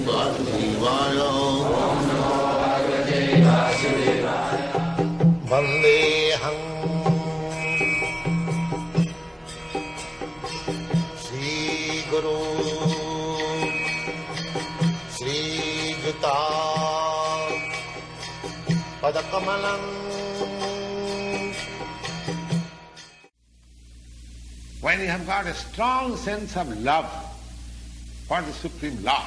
वासुदेवाय वन्देऽहं श्रीगुरो श्रीयुता पदकमलम्. When you have got a strong sense of love for the Supreme Lord,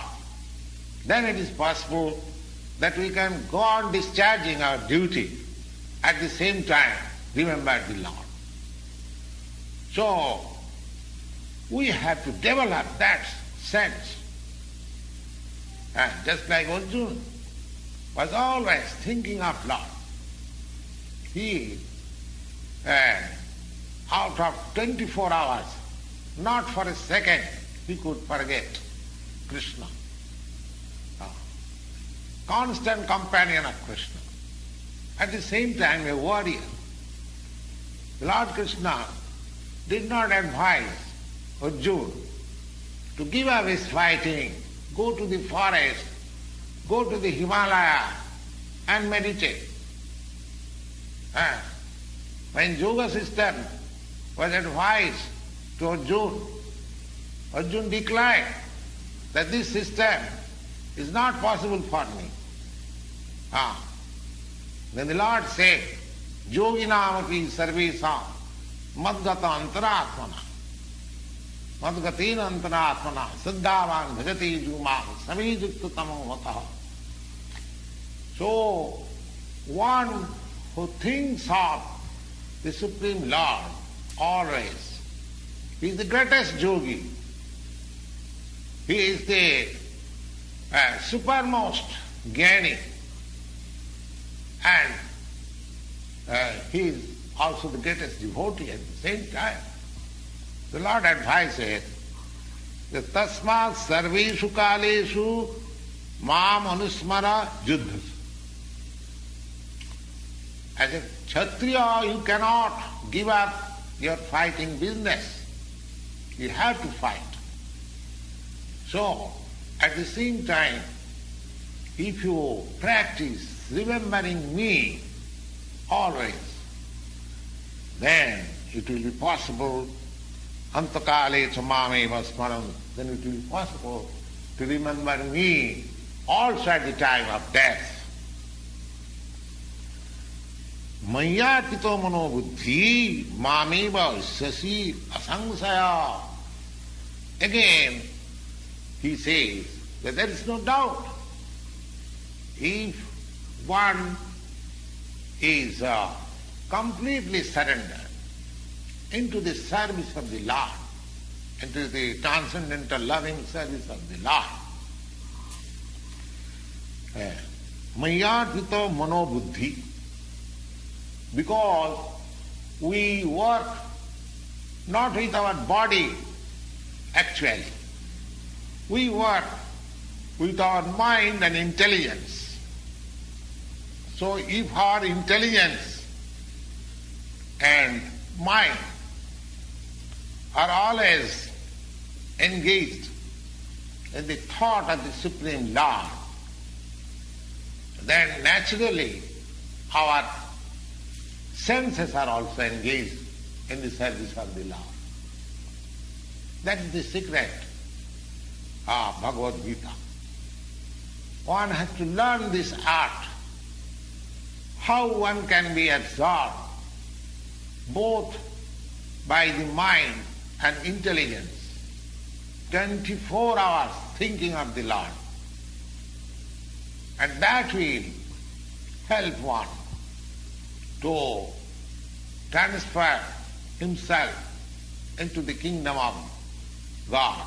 then it is possible that we can go on discharging our duty, at the same time remember the Lord. So, we have to develop that sense. And just like Arjuna was always thinking of Lord. He, out of 24 hours, not for a second, he could forget Krishna. Constant companion of Krishna. At the same time, a warrior. Lord Krishna did not advise Arjuna to give up his fighting, go to the forest, go to the Himalaya and meditate. When yoga system was advised to Arjuna, Arjuna declared that this system is not possible for me. Then the Lord said, Yoginamapi sarvesam madgata antaratmana madgatina antaratmana siddhavan bhajati jumam samijukta tamo mataha. So, one who thinks of the Supreme Lord always, he is the greatest yogi. He is the supermost jnani, and he is also the greatest devotee at the same time. The Lord advises that tasmat sarveshu kaleshu mam anusmara yuddhas. As a Kshatriya, you cannot give up your fighting business. You have to fight. So, at the same time, if you practice remembering me always, then it will be possible, antakale chamameva smaram, then it will be possible to remember me also at the time of death. Maya pito mano buddhi mameva sasi asangsaya. Again, he says that there is no doubt. If one is completely surrendered into the service of the Lord, into the transcendental loving service of the Lord, mayadvito mano buddhi, because we work not with our body actually, we work with our mind and intelligence. So if our intelligence and mind are always engaged in the thought of the Supreme Lord, then naturally our senses are also engaged in the service of the Lord. That is the secret of Bhagavad Gita. One has to learn this art, how one can be absorbed both by the mind and intelligence, 24 hours thinking of the Lord. And that will help one to transfer himself into the kingdom of God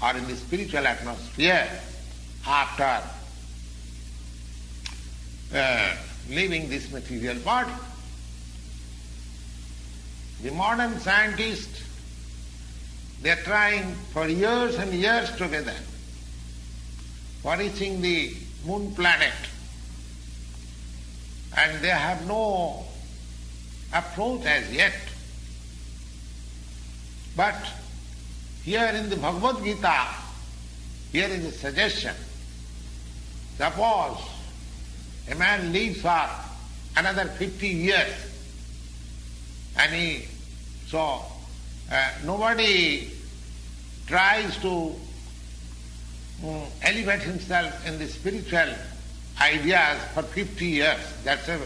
or in the spiritual atmosphere after leaving this material body. The modern scientists, they are trying for years and years together for reaching the moon planet, and they have no approach as yet. But here in the Bhagavad Gita, here is a suggestion Suppose a man lives for another 50 years and nobody tries to elevate himself in the spiritual ideas for 50 years. That's a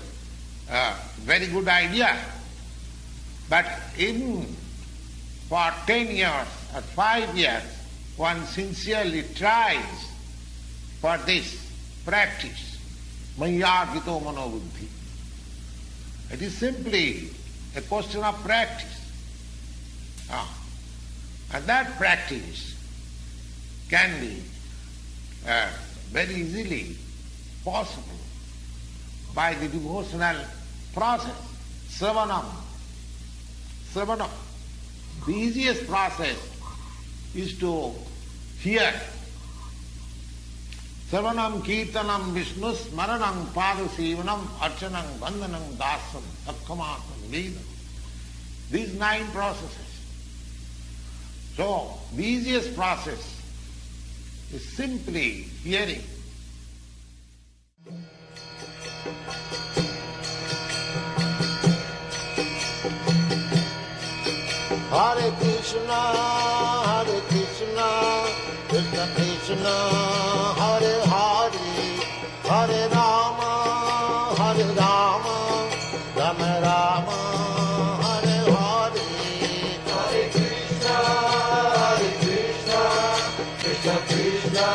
very good idea. But even for 10 years or 5 years, one sincerely tries for this practice, Mayyarpito Manobuddhi. It is simply a question of practice. And that practice can be very easily possible by the devotional process, Sravanam. Sravanam. The easiest process is to hear. Sravanam, Kirtanam, Vishnu, Smaranam, Padasivanam, Archanam, Vandanam, Dasam, Sakkhamasam, Vedam. These 9 processes. So, the easiest process is simply hearing. Hare Krishna, Krishna Krishna, Hare Hare, Hare Rama, Rama Rama, Hare Hare. Hare Krishna, Krishna Krishna.